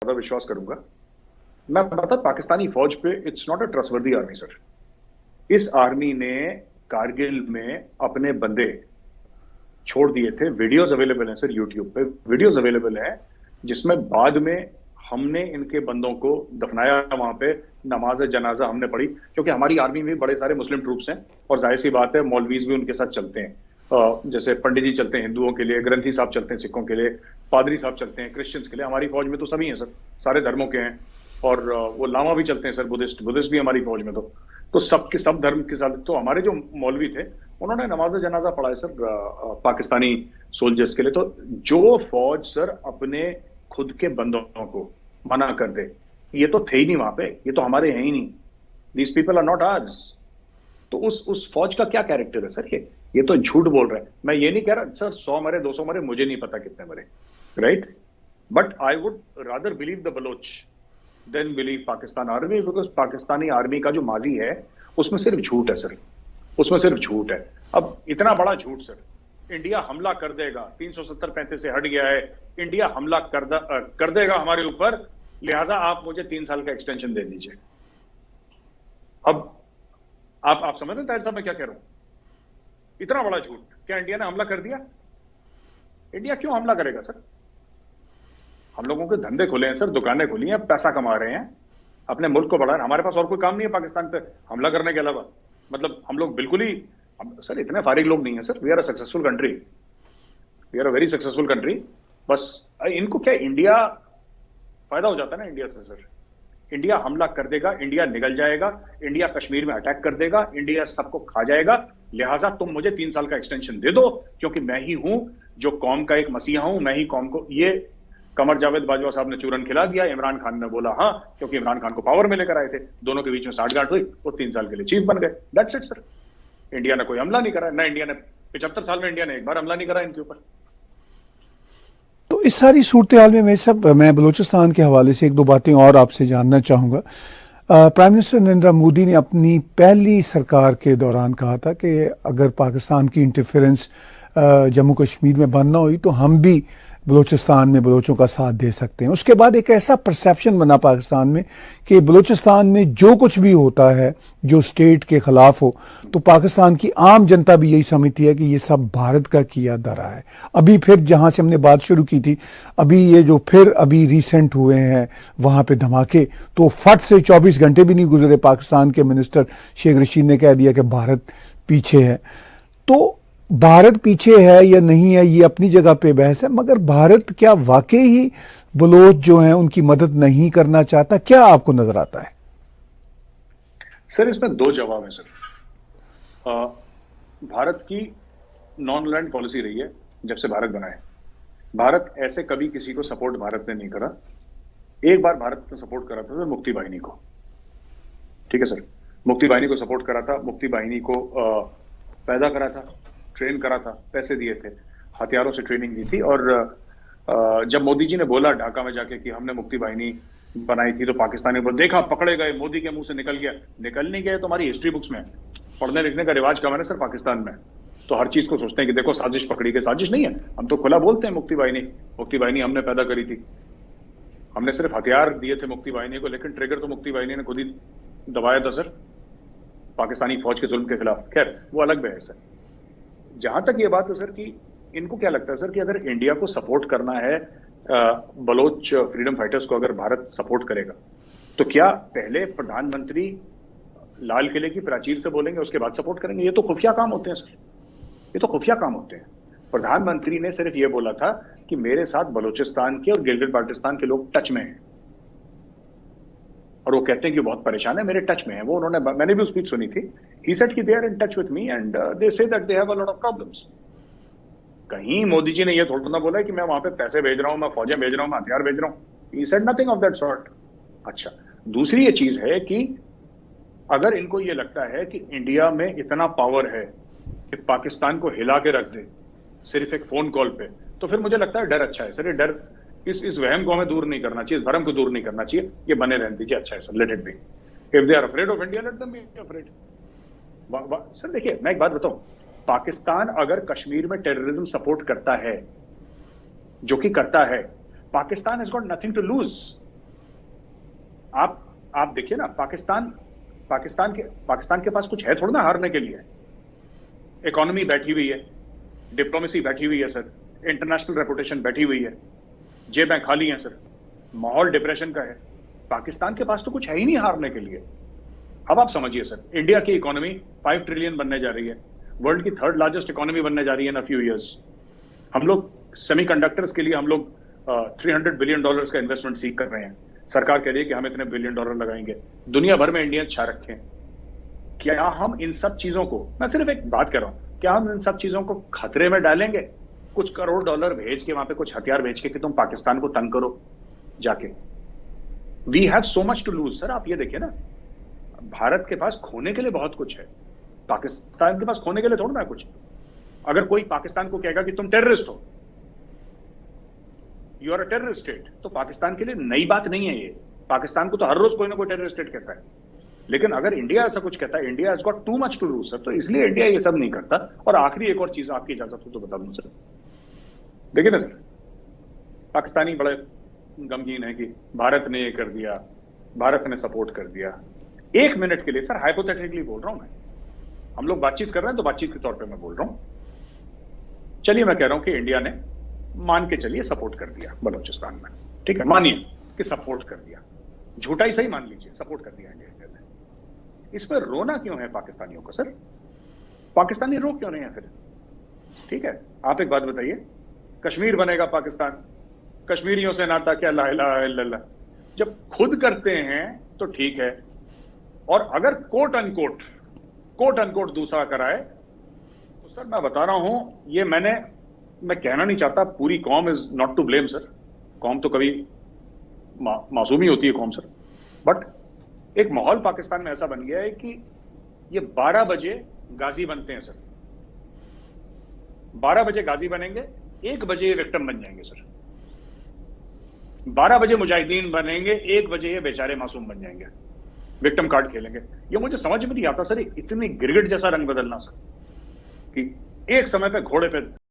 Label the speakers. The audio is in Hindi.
Speaker 1: ज्यादा विश्वास करूंगा। मैं बता, पाकिस्तानी फौज पे it's not a trustworthy army sir. इस आर्मी ने कारगिल में अपने बंदे छोड़ दिए थे। वीडियोस अवेलेबल हैं सर, यूट्यूब पे वीडियोस अवेलेबल हैं जिसमें बाद में हमने इनके बंदों को दफनाया वहां पे। नमाज जनाजा हमने पढ़ी, क्योंकि हमारी आर्मी में बड़े सारे मुस्लिम ट्रूप्स हैं और जाहिर सी बात है मौलवीज भी उनके साथ चलते हैं। जैसे पंडित जी चलते हैं हिंदुओं के लिए, ग्रंथी साहब चलते हैं सिखों के लिए, पादरी साहब चलते हैं क्रिश्चियंस के लिए। हमारी फौज में तो सभी हैं सर, सारे धर्मों के हैं। और वो लामा भी चलते हैं सर, बुद्धिस्ट भी हमारी फौज में। तो सबके सब धर्म के साथ। तो हमारे जो मौलवी थे उन्होंने नमाज जनाजा पढ़ा है सर पाकिस्तानी सोल्जर्स के लिए। तो जो फौज सर अपने खुद के बंदों को मना कर दे, ये तो थे ही नहीं वहां पे, ये तो हमारे हैं ही नहीं। These people are not ours. तो उस फौज का क्या कैरेक्टर है सर? ये तो झूठ बोल रहे हैं। मैं ये नहीं कह रहा सर 100 मरे 200 मरे, मुझे नहीं पता कितने मरे, right? But I would rather believe the Baloch than believe Pakistan army, because Pakistani army का जो माजी है उसमें सिर्फ झूठ है सर, उसमें सिर्फ झूठ है। अब इतना बड़ा झूठ सर, इंडिया हमला कर देगा, 370-35 से हट गया है, इंडिया हमला कर देगा हमारे ऊपर, लिहाजा आप मुझे 3 साल का एक्सटेंशन दे दीजिए। अब आप समझ रहे हैं ताहिर साहब मैं क्या कह रहा हूं? इतना बड़ा झूठ। क्या इंडिया ने हमला कर दिया? इंडिया क्यों हमला करेगा सर? हम लोगों के धंधे खुले हैं सर, दुकानें खुली हैं, पैसा कमा रहे हैं, अपने मुल्क को बढ़ा रहे हैं। हमारे पास और कोई काम नहीं है पाकिस्तान पे हमला करने के अलावा। मतलब हम लोग बिल्कुल ही सर इतने फारिग लोग नहीं है sir. We are a successful country, we are a very successful country. बस इनको क्या इंडिया फायदा हो जाता है ना इंडिया से सर। इंडिया हमला कर देगा, इंडिया निगल जाएगा, इंडिया कश्मीर में अटैक कर देगा, इंडिया सबको खा जाएगा। लिहाजा तुम मुझे 3 साल का एक्सटेंशन दे दो, क्योंकि मैं ही हूं जो कौम का एक मसीहा हूं, मैं ही कौम को। ये कमर जावेद बाजवा साहब ने चूरन खिला दिया। इमरान खान ने बोला हाँ, क्योंकि इमरान खान को पावर में लेकर आए थे, दोनों के बीच में साठगांठ हुई, वो 3 साल के लिए चीफ बन गए। That's it sir. इंडिया ने कोई हमला नहीं करा, ना इंडिया ने 75 साल में इंडिया ने एक बार हमला नहीं करा इनके ऊपर।
Speaker 2: तो इस सारी सूरत हाल में मैं बलूचिस्तान के हवाले से एक दो बातें और आपसे जानना चाहूँगा। प्राइम मिनिस्टर नरेंद्र मोदी ने अपनी पहली सरकार के दौरान कहा था कि अगर पाकिस्तान की इंटरफेरेंस जम्मू कश्मीर में बंद ना हुई तो हम भी बलूचिस्तान में बलोचों का साथ दे सकते हैं। उसके बाद एक ऐसा परसेप्शन बना पाकिस्तान में कि बलूचिस्तान में जो कुछ भी होता है जो स्टेट के खिलाफ हो, तो पाकिस्तान की आम जनता भी यही समझती है कि ये सब भारत का किया धरा है। अभी फिर जहां से हमने बात शुरू की थी, अभी ये जो फिर अभी रिसेंट हुए हैं वहां पे धमाके, तो फट से 24 घंटे भी नहीं गुजरे, पाकिस्तान के मिनिस्टर शेख रशीद ने कह दिया कि भारत पीछे है। तो भारत पीछे है या नहीं है ये अपनी जगह पे बहस है, मगर भारत क्या वाकई ही बलोच जो हैं उनकी मदद नहीं करना चाहता? क्या आपको नजर आता है?
Speaker 1: सर इसमें 2 जवाब है सर। भारत की नॉन लैंड पॉलिसी रही है जब से भारत बना है। भारत ऐसे कभी किसी को सपोर्ट भारत ने नहीं करा। एक बार भारत ने सपोर्ट करा था मुक्ति बाहिनी को, ठीक है सर, मुक्ति बाहिनी को सपोर्ट करा था, मुक्ति बाहिनी को पैदा करा था, ट्रेन करा था, पैसे दिए थे, हथियारों से ट्रेनिंग दी थी। और जब मोदी जी ने बोला ढाका में जाके कि हमने मुक्ति बाहिनी बनाई थी, तो पाकिस्तानी बोल देखा पकड़े गए, मोदी के मुंह से निकल गया। निकल नहीं गया तो हमारी हिस्ट्री बुक्स में पढ़ने लिखने का रिवाज कम है ना सर पाकिस्तान में। तो हर चीज को सोचते हैं कि देखो साजिश पकड़ी गई। साजिश नहीं है, हम तो खुला बोलते हैं मुक्ति बाहिनी हमने पैदा करी थी, हमने सिर्फ हथियार दिए थे मुक्ति बाहिनी को, लेकिन ट्रिगर तो मुक्ति बाहिनी ने खुद ही दबाया था सर पाकिस्तानी फौज के जुल्म के खिलाफ। खैर वो अलग बहस है। जहां तक ये बात है सर कि इनको क्या लगता है सर कि अगर इंडिया को सपोर्ट करना है, बलोच फ्रीडम फाइटर्स को अगर भारत सपोर्ट करेगा, तो क्या पहले प्रधानमंत्री लाल किले की प्राचीर से बोलेंगे उसके बाद सपोर्ट करेंगे? ये तो खुफिया काम होते हैं सर, ये तो खुफिया काम होते हैं। प्रधानमंत्री ने सिर्फ ये बोला था कि मेरे साथ बलूचिस्तान के और गिलगित बाल्टिस्तान के लोग टच में हैं, और वो कहते हैं कि बहुत परेशान है, मेरे टच में है वो। मैंने भी उस स्पीच सुनी थी। ही सेड कि they are in touch with me and they say that they have a lot of problems. कहीं मोदी जी ने ये थोड़ा ना बोला है कि मैं वहां पे पैसे भेज रहा हूं, मैं फौजें भेज रहा हूं, मैं हथियार भेज रहा हूं। He said nothing of that sort. अच्छा, दूसरी ये चीज है कि अगर इनको ये लगता है कि इंडिया में इतना पावर है कि पाकिस्तान को हिला के रख दे सिर्फ एक फोन कॉल पे, तो फिर मुझे लगता है डर अच्छा है सर। ये डर, इस वहम को हमें दूर नहीं करना चाहिए, इस भरम को दूर नहीं करना चाहिए। ये बने रहने दीजिए, अच्छा है sir, let it be. If they are afraid of India, let them be afraid. Sir देखिए, मैं एक बात बताऊं, पाकिस्तान अगर कश्मीर में टेररिज्म सपोर्ट करता है, जो कि करता है, Pakistan has got nothing to lose. आप देखिए ना, पाकिस्तान के पास कुछ है थोड़ा ना हारने के लिए। इकोनॉमी बैठी हुई है, डिप्लोमेसी बैठी हुई है सर, इंटरनेशनल रेपुटेशन बैठी हुई है, जेबें खाली हैं सर, माहौल डिप्रेशन का है। पाकिस्तान के पास तो कुछ है ही नहीं हारने के लिए। अब आप समझिए सर, इंडिया की इकोनॉमी 5 ट्रिलियन बनने जा रही है, वर्ल्ड की 3rd लार्जेस्ट इकोनॉमी बनने जा रही है इन अ फ्यू इयर्स। हम लोग सेमीकंडक्टर्स के लिए हम लोग $300 बिलियन का इन्वेस्टमेंट सीख कर रहे हैं। सरकार कह रही है कि हम इतने $1 बिलियन लगाएंगे, दुनिया भर में इंडियन छा रखे हैं। क्या हम इन सब चीजों को, मैं सिर्फ एक बात कर रहा हूं, क्या हम इन सब चीजों को खतरे में डालेंगे? कुछ करोड़ डॉलर भेज के वहां पे कुछ हथियार भेज के कि तुम पाकिस्तान को तंग करो जाके। We have so much to lose sir. आप ये देखिए ना, भारत के पास खोने के लिए बहुत कुछ है, पाकिस्तान के पास खोने के लिए थोड़ा ना कुछ। अगर कोई पाकिस्तान को कहेगा कि तुम टेररिस्ट हो, you are a terrorist state, तो पाकिस्तान के लिए नई बात नहीं है ये। पाकिस्तान को तो हर रोज कोई ना कोई टेररिस्ट स्टेट कहता है। लेकिन अगर इंडिया ऐसा कुछ कहता है, India has got too much to lose sir, तो इसलिए इंडिया ये सब नहीं करता। और आखिरी एक और चीज आपकी इजाजत हो तो बता दूं सर, देखिए ना सर, पाकिस्तानी बड़े गमगीन है कि भारत ने ये कर दिया, भारत ने सपोर्ट कर दिया। 1 मिनट के लिए सर, हाइपोथेटिकली बोल रहा हूं मैं, हम लोग बातचीत कर रहे हैं तो बातचीत के तौर पे मैं बोल रहा हूं। चलिए मैं कह रहा हूं कि इंडिया ने मान के चलिए सपोर्ट कर दिया बलूचिस्तान में, ठीक है, मानिए कि सपोर्ट कर दिया, झूठा ही सही मान लीजिए, सपोर्ट कर दिया इंडिया ने। इसमें रोना क्यों है पाकिस्तानियों को सर? पाकिस्तानी रो क्यों नहीं है फिर? ठीक है, आप एक बात बताइए, कश्मीर बनेगा पाकिस्तान, कश्मीरियों से नाता क्या, ला इलाहा इल्लल्लाह। जब खुद करते हैं तो ठीक है, और अगर कोट अनकोट दूसरा कराए तो सर मैं बता रहा हूं, ये मैं कहना नहीं चाहता पूरी कौम is not to blame sir, कौम तो कभी मासूम ही होती है कौम सर, बट एक माहौल पाकिस्तान में ऐसा बन गया है कि ये 12 बजे गाजी बनते हैं सर, 12 बजे गाजी बनेंगे, 1 बजे ये विक्टिम बन जाएंगे सर, 12 बजे मुजाहिदीन बनेंगे, 1 बजे ये बेचारे मासूम बन जाएंगे, विक्टिम कार्ड खेलेंगे। ये मुझे समझ में नहीं आता सर, इतनी गिरगिट जैसा रंग बदलना सर, कि एक समय पे घोड़े पे